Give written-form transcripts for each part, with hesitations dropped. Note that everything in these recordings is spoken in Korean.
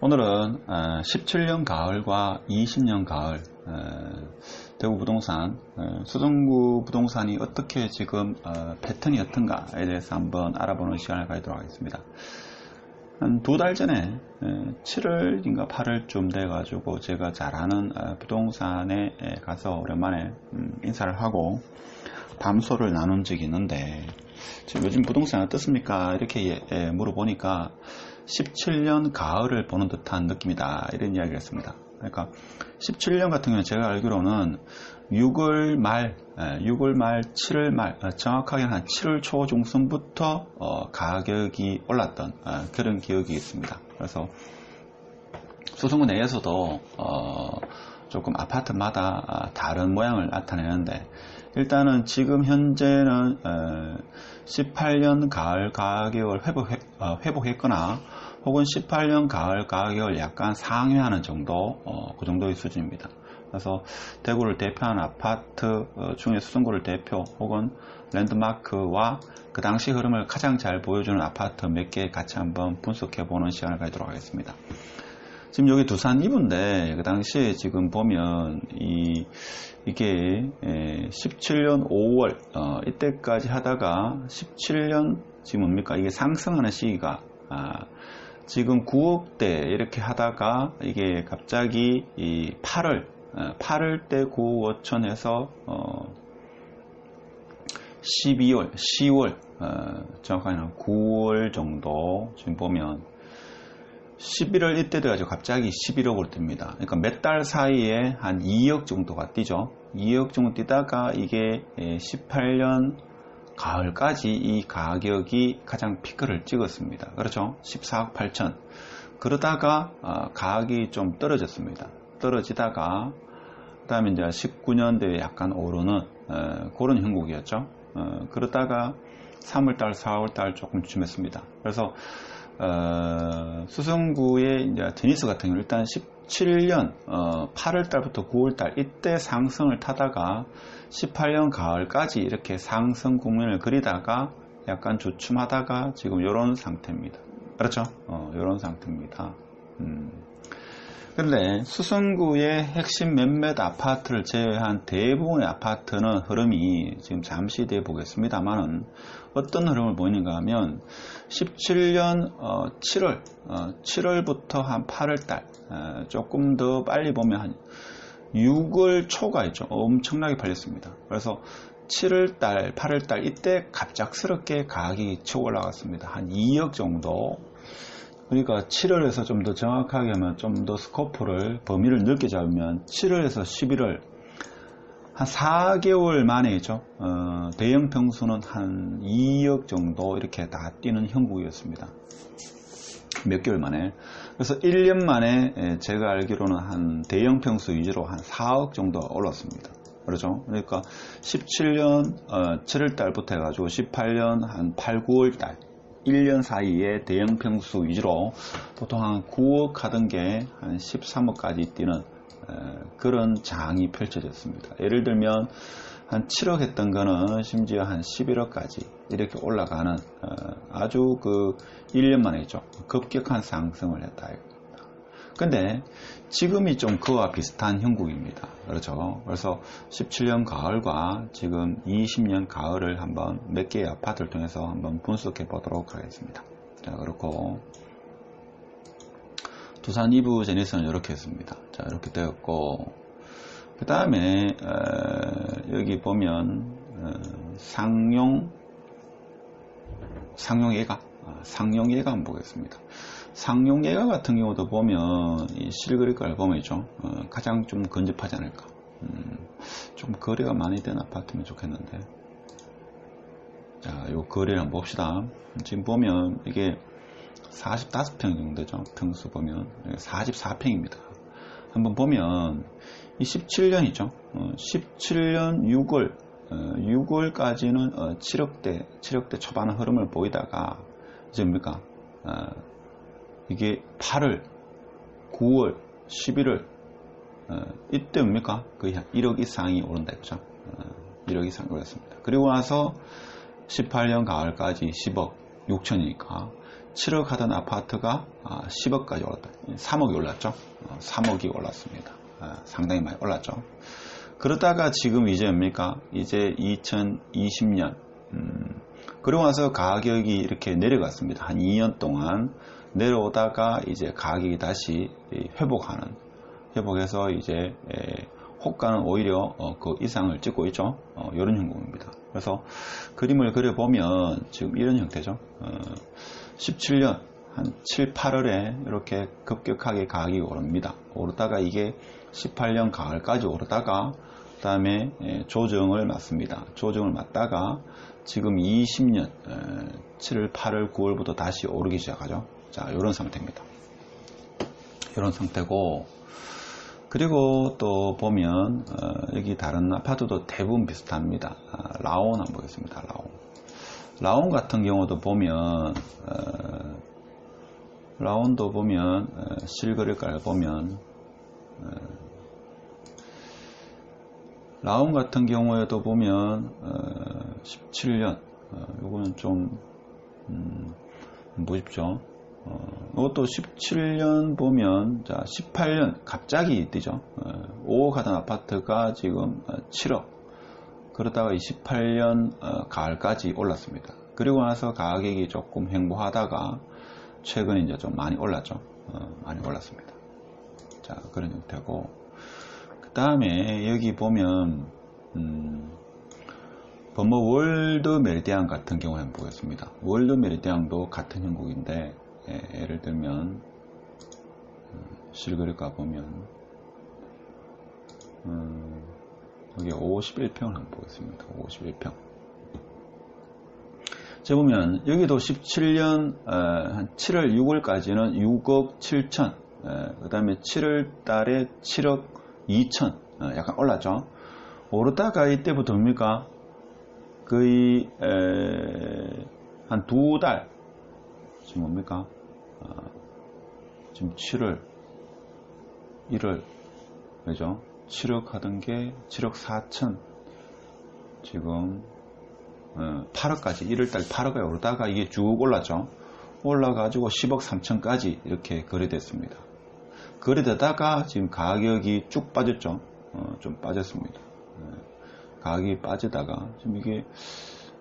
오늘은 17년 가을과 20년 가을 대구 부동산 수성구 부동산이 어떻게 지금 패턴이 어떤가에 대해서 한번 알아보는 시간을 가지도록 하겠습니다. 한 2달 전에 7월인가 8월쯤 돼 가지고 제가 잘 아는 부동산에 가서 오랜만에 인사를 하고 담소를 나눈 적이 있는데, 지금 요즘 부동산 어떻습니까? 이렇게 물어보니까 17년 가을을 보는 듯한 느낌이다, 이런 이야기를 했습니다. 그러니까 17년 같은 경우는 제가 알기로는 6월 말 7월 말 정확하게 한 7월 초 중순부터 가격이 올랐던 그런 기억이 있습니다. 그래서 수성구 내에서도 조금 아파트마다 다른 모양을 나타내는데, 일단은 지금 현재는 18년 가을 가격을 회복했거나 혹은 18년 가을 가격을 약간 상회하는 정도, 그 정도의 수준입니다. 그래서 대구를 대표하는 아파트 중에 수성구를 대표 혹은 랜드마크와 그 당시 흐름을 가장 잘 보여주는 아파트 몇 개 같이 한번 분석해 보는 시간을 가지도록 하겠습니다. 지금 여기 두산 2부인데, 그 당시에 지금 보면 이게 17년 5월 이때까지 하다가 17년 지금 뭡니까, 이게 상승하는 시기가 지금 9억대 이렇게 하다가 이게 갑자기 이 8월 때 9억 5천에서 12월 10월 정확하게 한 9월 정도 지금 보면 11월 이때 돼가지고 갑자기 11억으로 뜹니다. 그러니까 몇 달 사이에 한 2억 정도가 뛰죠. 2억 정도 뛰다가 이게 18년 가을까지 이 가격이 가장 피크를 찍었습니다. 그렇죠? 14억 8천. 그러다가 가격이 좀 떨어졌습니다. 떨어지다가 그 다음에 이제 19년대에 약간 오르는 그런 형국이었죠. 그러다가 3월달 4월달 조금 주춤했습니다. 그래서 수성구의 이제 테니스 같은 경우 일단 17년 8월달부터 9월달 이때 상승을 타다가 18년 가을까지 이렇게 상승 국면을 그리다가 약간 주춤하다가 지금 이런 상태입니다. 그렇죠? 이런 상태입니다. 그런데 수성구의 핵심 몇몇 아파트를 제외한 대부분의 아파트는 흐름이 지금 잠시 뒤에 보겠습니다만은 어떤 흐름을 보이는가 하면 17년 7월부터 한 8월달 조금 더 빨리 보면 한 6월 초가 있죠. 엄청나게 팔렸습니다. 그래서 7월달 8월달 이때 갑작스럽게 가격이 치고 올라갔습니다. 한 2억 정도. 그러니까 7월에서 좀 더 정확하게 하면 좀 더 스코프를 범위를 넓게 잡으면 7월에서 11월 한 4개월 만에죠. 대형 평수는 한 2억 정도 이렇게 다 뛰는 형국이었습니다. 몇 개월 만에. 그래서 1년 만에 제가 알기로는 한 대형 평수 위주로 한 4억 정도 올랐습니다. 그렇죠? 그러니까 17년 7월달부터 해가지고 18년 한 8, 9월달 1년 사이에 대형 평수 위주로 보통 한 9억 하던 게 한 13억까지 뛰는 그런 장이 펼쳐졌습니다. 예를 들면 한 7억 했던 거는 심지어 한 11억까지 이렇게 올라가는 아주 그 1년 만에 있죠. 급격한 상승을 했다. 근데 지금이 좀 그와 비슷한 형국입니다. 그렇죠. 그래서 17년 가을과 지금 20년 가을을 한번 몇 개의 아파트를 통해서 한번 분석해 보도록 하겠습니다. 자, 그렇고 두산 2부 제니스는 이렇게 했습니다. 자, 이렇게 되었고, 그 다음에 여기 보면 상용예가 한번 보겠습니다. 상용예가 같은 경우도 보면 이 실거래가를 보면 있죠. 가장 좀 근접하지 않을까. 좀 거래가 많이 된 아파트면 좋겠는데. 자, 요 거래를 한번 봅시다. 지금 보면 이게 45평 정도 되죠. 평수 보면 44평입니다. 한번 보면 이 17년 있죠. 17년 6월까지는 7억대 초반 흐름을 보이다가 이제 뭡니까? 이게 8월, 9월, 11월 이때 뭡니까? 거의 한 1억 이상이 오른다 했죠. 1억 이상이 올랐습니다. 그리고 나서 18년 가을까지 10억 6천이니까 7억 하던 아파트가 10억까지 올랐다. 3억이 올랐죠. 3억이 올랐습니다. 상당히 많이 올랐죠. 그러다가 지금 이제 뭡니까? 이제 2020년 그러고 나서 가격이 이렇게 내려갔습니다. 한 2년 동안 내려오다가 이제 가격이 다시 회복해서 이제 호가는 오히려 그 이상을 찍고 있죠. 이런 형국입니다. 그래서 그림을 그려보면 지금 이런 형태죠. 17년 한 7, 8월에 이렇게 급격하게 가격이 오릅니다. 오르다가 이게 18년 가을까지 오르다가 그 다음에 조정을 맞습니다. 조정을 맞다가 지금 20년 7월, 8월, 9월부터 다시 오르기 시작하죠. 자, 이런 상태입니다. 이런 상태고, 그리고 또 보면 여기 다른 아파트도 대부분 비슷합니다. 라온 한번 보겠습니다. 라온 같은 경우도 보면 라온도 보면 실거래가를 보면 라온 같은 경우에도 보면 17년 요거는 좀 보십시오. 이것도 17년 보면 자 18년 갑자기 뛰죠. 5억 하던 아파트가 지금 7억. 그러다가 28년 가을까지 올랐습니다. 그리고 나서 가격이 조금 횡보하다가 최근에 이제 좀 많이 올랐죠. 많이 올랐습니다. 자, 그런 형태고, 그 다음에 여기 보면 범머 월드 메리디안 같은 경우 한번 보겠습니다. 월드 메리디안도 같은 형국인데, 예를 들면 실거래가 보면 여기 51평을 한번 보겠습니다. 51평. 제가 보면 여기도 17년 한 7월 6월까지는 6억 7천, 그 다음에 7월 달에 7억 2천 약간 올랐죠. 오르다가 이때부터 뭡니까? 거의 한 두 달 지금 뭡니까? 지금 7월 1월 그죠? 7억 하던 게 7억 4천 지금 8억까지 1월달 8억에 오르다가 이게 쭉 올랐죠. 올라가지고 10억 3천까지 이렇게 거래됐습니다. 거래되다가 지금 가격이 쭉 빠졌죠. 좀 빠졌습니다. 가격이 빠지다가 지금 이게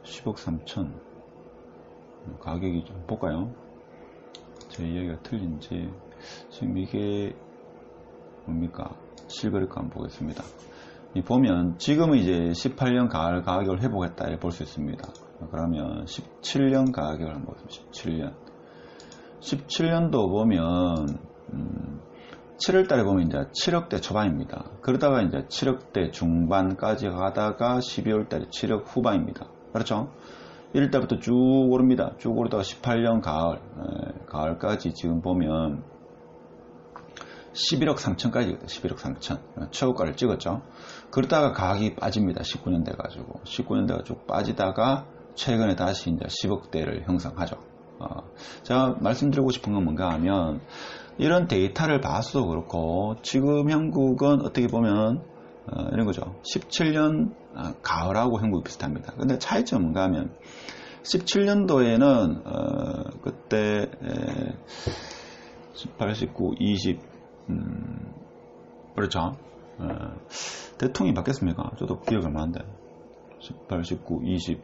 10억 3천 가격이 좀 볼까요? 제 이야기가 틀린지 지금 이게 뭡니까? 실거래가 한번 보겠습니다. 보면 지금은 이제 18년 가을 가격을 회복했다 볼 수 있습니다. 그러면 17년 가격을 한번 보겠습니다. 17년도 보면 7월 달에 보면 이제 7억대 초반입니다. 그러다가 이제 7억대 중반까지 가다가 12월 달에 7억 후반입니다. 그렇죠? 1월 달부터 쭉 오릅니다. 쭉 오르다가 18년 가을까지 지금 보면 11억 3천까지 11억 3천 최고가를 찍었죠. 그러다가 가격이 빠집니다. 19년 돼가지고 19년 돼가 쭉 빠지다가 최근에 다시 이제 10억대를 형성하죠. 제가 말씀드리고 싶은 건 뭔가 하면 이런 데이터를 봐서도 그렇고 지금 형국은 어떻게 보면 이런 거죠. 17년 가을하고 형국이 비슷합니다. 근데 차이점은 뭔가 하면 17년도에는 그때 18, 19, 20 그렇죠. 대통령이 바뀌었습니까? 저도 기억을 안 나는데 18, 19, 20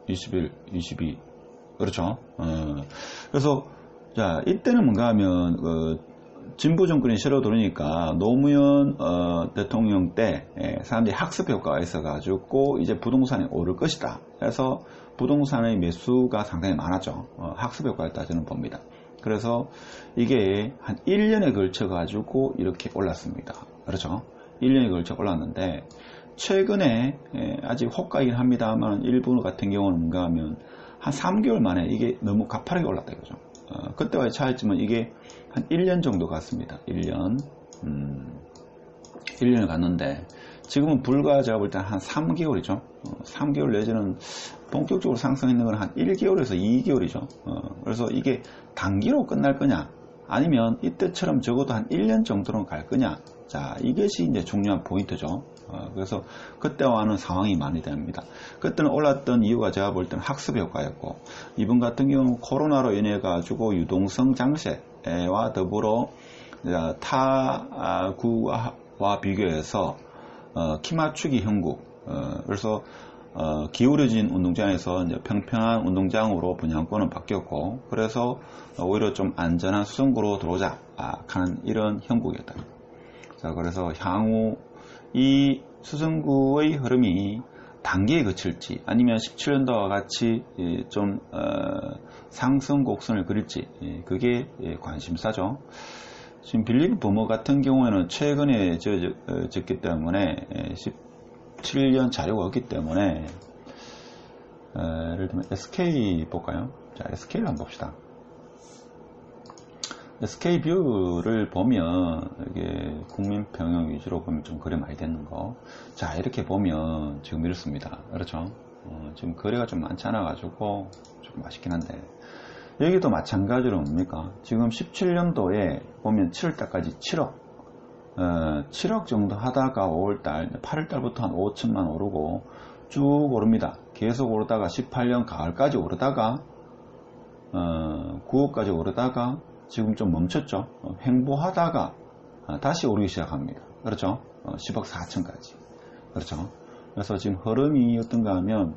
21, 22 그렇죠. 그래서 자 이때는 뭔가 하면 진보 정권이 새로 들어오니까 노무현 대통령 때 사람들이 학습 효과가 있어 가지고 이제 부동산이 오를 것이다. 그래서 부동산의 매수가 상당히 많았죠. 학습 효과였다 저는 봅니다. 그래서 이게 한 1년에 걸쳐 가지고 이렇게 올랐습니다. 그렇죠. 1년에 걸쳐 올랐는데 최근에 아직 호가이긴 합니다만 일부 같은 경우는 뭔가 하면 한 3개월 만에 이게 너무 가파르게 올랐다 이거죠. 그때와의 차이점은 이게 한 1년 정도 갔습니다. 1년을 갔는데 지금은 불과 제가 볼 때 한 3개월이죠. 3개월 내지는 본격적으로 상승했는 건 한 1개월에서 2개월이죠. 그래서 이게 단기로 끝날 거냐 아니면 이때처럼 적어도 한 1년 정도는 갈 거냐. 자, 이것이 이제 중요한 포인트죠. 그래서 그때와는 상황이 많이 다릅니다. 그때는 올랐던 이유가 제가 볼 때는 학습 효과였고, 이번 같은 경우 코로나로 인해 가지고 유동성 장세와 더불어 타구와 비교해서 키 맞추기 형국, 그래서 기울어진 운동장에서 이제 평평한 운동장으로 분양권은 바뀌었고, 그래서 오히려 좀 안전한 수성구로 들어오자 하는 이런 형국이었다. 자, 그래서 향후 이 수성구의 흐름이 단기에 그칠지 아니면 17년도와 같이 좀 상승 곡선을 그릴지, 그게 관심사죠. 지금 빌리브 버머 같은 경우에는 최근에 지었기 때문에 17년 자료가 없기 때문에 예를 들면 SK 볼까요? 자, SK를 한번 봅시다. SK 뷰를 보면 이게 국민 평형 위주로 보면 좀 거래 많이 되는 거. 자, 이렇게 보면 지금 이렇습니다. 그렇죠? 지금 거래가 좀 많지 않아 가지고 좀 아쉽긴 한데, 여기도 마찬가지로 뭡니까? 지금 17년도에 보면 7월달까지 7억 정도 하다가 5월달, 8월달부터 한 5천만 오르고 쭉 오릅니다. 계속 오르다가 18년 가을까지 오르다가 9억까지 오르다가 지금 좀 멈췄죠. 횡보하다가 다시 오르기 시작합니다. 그렇죠? 10억 4천까지. 그렇죠? 그래서 지금 흐름이 어떤가 하면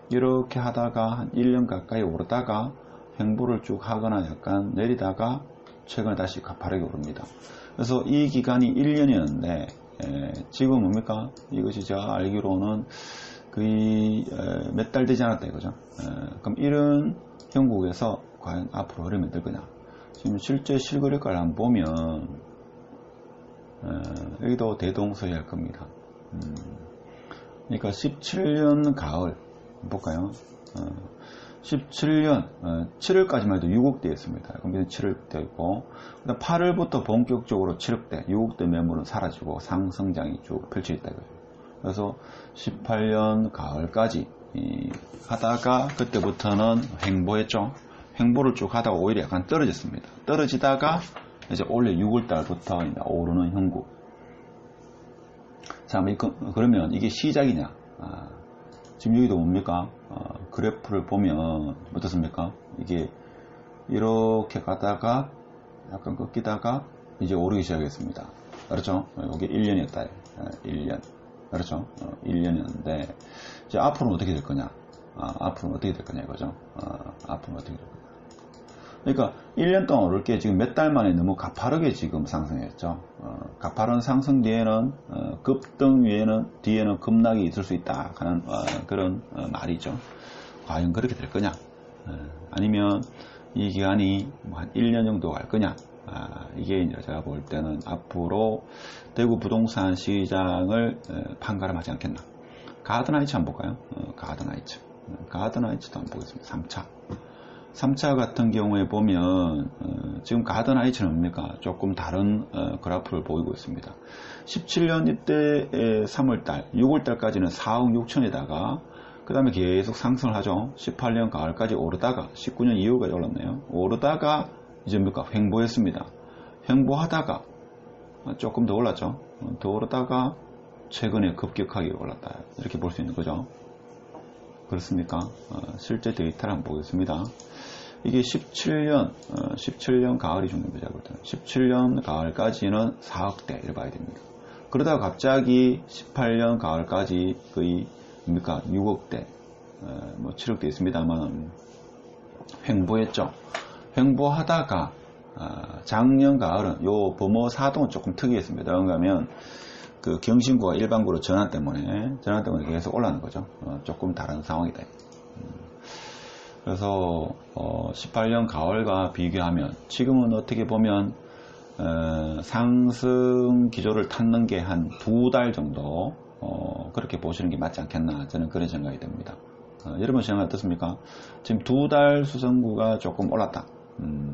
이렇게 하다가 한 1년 가까이 오르다가 횡보를 쭉 하거나 약간 내리다가 최근에 다시 가파르게 오릅니다. 그래서 이 기간이 1년이었는데 지금 뭡니까? 이것이 제가 알기로는 거의 몇 달 되지 않았다 이거죠. 그럼 이런 형국에서 과연 앞으로 흐름이 어떨 거냐? 지금 실제 실거래가를 한번 보면 여기도 대동소이할 겁니다. 그러니까 17년 가을 볼까요? 17년 7월까지만 해도 6억대였습니다. 그럼 7억대였고, 8월부터 본격적으로 7억대, 6억대 매물은 사라지고 상승장이 쭉 펼쳐있다. 그래서 18년 가을까지 하다가 그때부터는 횡보했죠. 횡보를 쭉 하다가 오히려 약간 떨어졌습니다. 떨어지다가 이제 올해 6월달부터 이제 오르는 형국. 자, 그러면 이게 시작이냐? 지금 여기도 뭡니까? 그래프를 보면 어떻습니까? 이게 이렇게 가다가 약간 꺾이다가 이제 오르기 시작했습니다. 그렇죠? 이게 1년이었다. 1년. 그렇죠? 1년이었는데 이제 앞으로는 어떻게 될 거냐? 앞으로는 어떻게 될 거냐 이거죠? 앞으로는 어떻게 될 거냐? 그러니까 1년 동안 오를 게 지금 몇 달 만에 너무 가파르게 지금 상승했죠. 가파른 상승 뒤에는 급등 뒤에는 급락이 있을 수 있다 하는 그런 말이죠. 과연 그렇게 될 거냐? 아니면 이 기간이 한 1년 정도 갈 거냐? 이게 이제 제가 볼 때는 앞으로 대구 부동산 시장을 판가름하지 않겠나. 가든하이츠 한번 볼까요? 가든하이츠도 한번 보겠습니다. 3차 같은 경우에 보면 지금 가든하이츠는 뭡니까? 조금 다른 그래프를 보이고 있습니다. 17년 이때 3월달, 6월달까지는 4억 6천에다가 그 다음에 계속 상승을 하죠. 18년 가을까지 오르다가 19년 2월까지 올랐네요. 오르다가 이제 뭡니까? 횡보했습니다. 횡보하다가 조금 더 올랐죠. 더 오르다가 최근에 급격하게 올랐다. 이렇게 볼 수 있는 거죠. 그렇습니까? 실제 데이터를 한번 보겠습니다. 이게 17년 가을이 중요합니다. 17년 가을까지는 4억대 이렇게 봐야 됩니다. 그러다가 갑자기 18년 가을까지 거의 뭡니까? 6억대, 뭐 7억대 있습니다만 횡보했죠. 횡보하다가 작년 가을은 요 범어 사동은 조금 특이했습니다. 그런가 하면 그 경신구가 일반구로 전환 때문에 계속 올라가는 거죠. 조금 다른 상황이다. 그래서 18년 가을과 비교하면 지금은 어떻게 보면 상승 기조를 탔는 게 한 2달 정도 그렇게 보시는 게 맞지 않겠나, 저는 그런 생각이 듭니다. 여러분 생각 어떻습니까? 지금 2달 수성구가 조금 올랐다.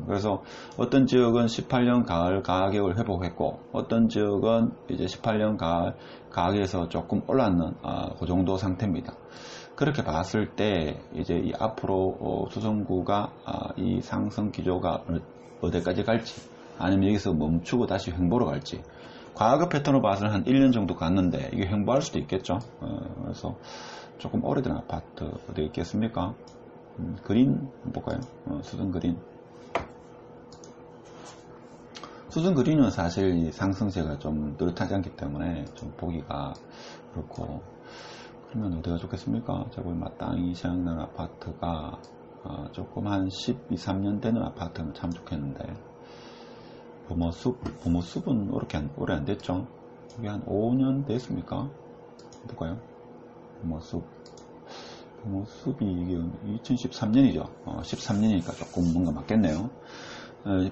그래서 어떤 지역은 18년 가을 가격을 회복했고, 어떤 지역은 이제 18년 가을 가격에서 조금 올랐는 그 정도 상태입니다. 그렇게 봤을 때 이제 이 앞으로 수성구가 이 상승 기조가 어디까지 갈지, 아니면 여기서 멈추고 다시 횡보로 갈지, 과거 패턴으로 봐서는 한 1년 정도 갔는데 이게 횡보할 수도 있겠죠. 그래서 조금 오래된 아파트 어디 있겠습니까? 그린 볼까요? 수성 그린. 수성 그린은 사실 이 상승세가 좀 뚜렷하지 않기 때문에 좀 보기가 그렇고, 그러면 어디가 좋겠습니까? 제가 보면 마땅히 생각나는 아파트가 조금 한 12, 13년 되는 아파트면 참 좋겠는데, 부모숲은 그렇게 오래 안 됐죠? 이게 한 5년 됐습니까? 볼까요? 부모숲이 이게 2013년이죠. 13년이니까 조금 뭔가 맞겠네요.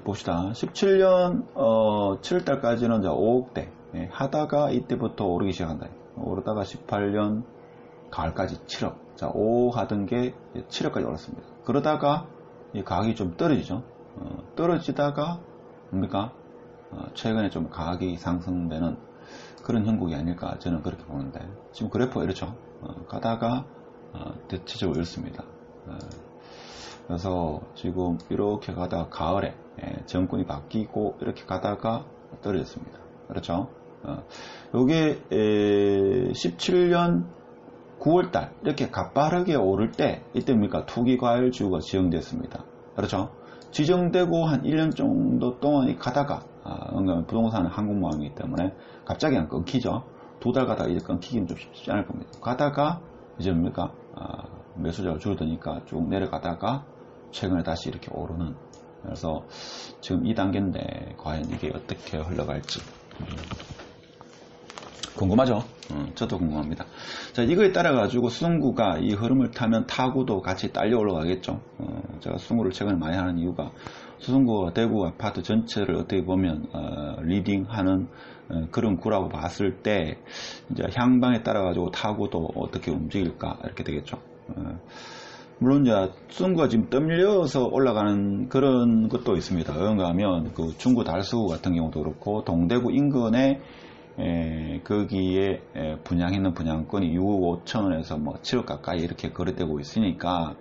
봅시다. 17년 7월달까지는 이제 5억대 하다가 이때부터 오르기 시작한다. 오르다가 18년 가을까지 7억. 자, 5 하던 게 7억까지 올랐습니다. 그러다가 이 가격이 좀 떨어지죠. 떨어지다가 뭡니까? 최근에 좀 가격이 상승되는 그런 형국이 아닐까 저는 그렇게 보는데, 지금 그래프가 이렇죠. 가다가 대체적으로 이렇습니다. 그래서 지금 이렇게 가다가 가을에 정권이 바뀌고 이렇게 가다가 떨어졌습니다. 그렇죠? 요게 17년 9월달 이렇게 가파르게 오를 때 이때 뭡니까? 투기과열지구가 지정됐습니다. 그렇죠? 지정되고 한 1년 정도 동안 가다가 부동산은 한국모양이기 때문에 갑자기 안 끊기죠. 2달 가다가 이제 끊기기는 좀 쉽지 않을 겁니다. 가다가 이제 뭡니까? 매수자가 줄어드니까 쭉 내려가다가 최근에 다시 이렇게 오르는, 그래서 지금 2단계인데 과연 이게 어떻게 흘러갈지 궁금하죠? 저도 궁금합니다. 자, 이거에 따라 가지고 수성구가 이 흐름을 타면 타구도 같이 딸려 올라가겠죠. 제가 수성구를 최근에 많이 하는 이유가 수성구와 대구 아파트 전체를 어떻게 보면 리딩하는 그런 구라고 봤을 때 이제 향방에 따라 가지고 타구도 어떻게 움직일까 이렇게 되겠죠. 물론 이제 수성구가 지금 떠밀려서 올라가는 그런 것도 있습니다. 그런가 하면 그 중구 달수 같은 경우도 그렇고 동대구 인근에 거기에 분양했는 분양권이 6억 5천원에서 뭐 7억 가까이 이렇게 거래되고 있으니까,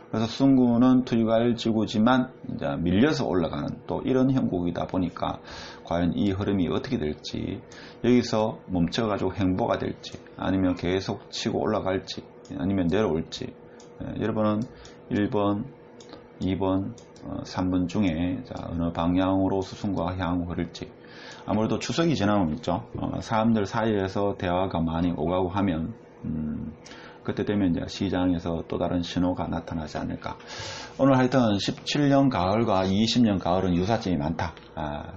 그래서 수성구는 투기과열지구지만 이제 밀려서 올라가는 또 이런 형국이다 보니까 과연 이 흐름이 어떻게 될지, 여기서 멈춰가지고 행보가 될지 아니면 계속 치고 올라갈지 아니면 내려올지, 여러분은 1번, 2번, 3번 중에 어느 방향으로 수성구가 향후 흐를지. 아무래도 추석이 지나면 있죠. 사람들 사이에서 대화가 많이 오가고 하면 그때 되면 이제 시장에서 또 다른 신호가 나타나지 않을까. 오늘 하여튼 17년 가을과 20년 가을은 유사점이 많다.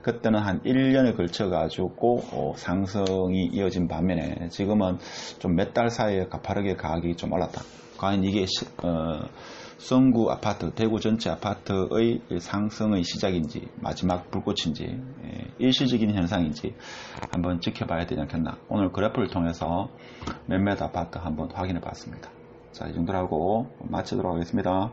그때는 한 1년에 걸쳐 가지고 상승이 이어진 반면에 지금은 좀 몇 달 사이에 가파르게 가격이 좀 올랐다. 과연 이게 수성구 아파트, 대구 전체 아파트의 상승의 시작인지 마지막 불꽃인지 일시적인 현상인지 한번 지켜봐야 되지 않겠나. 오늘 그래프를 통해서 몇몇 아파트 한번 확인해 봤습니다. 자, 이 정도로 하고 마치도록 하겠습니다.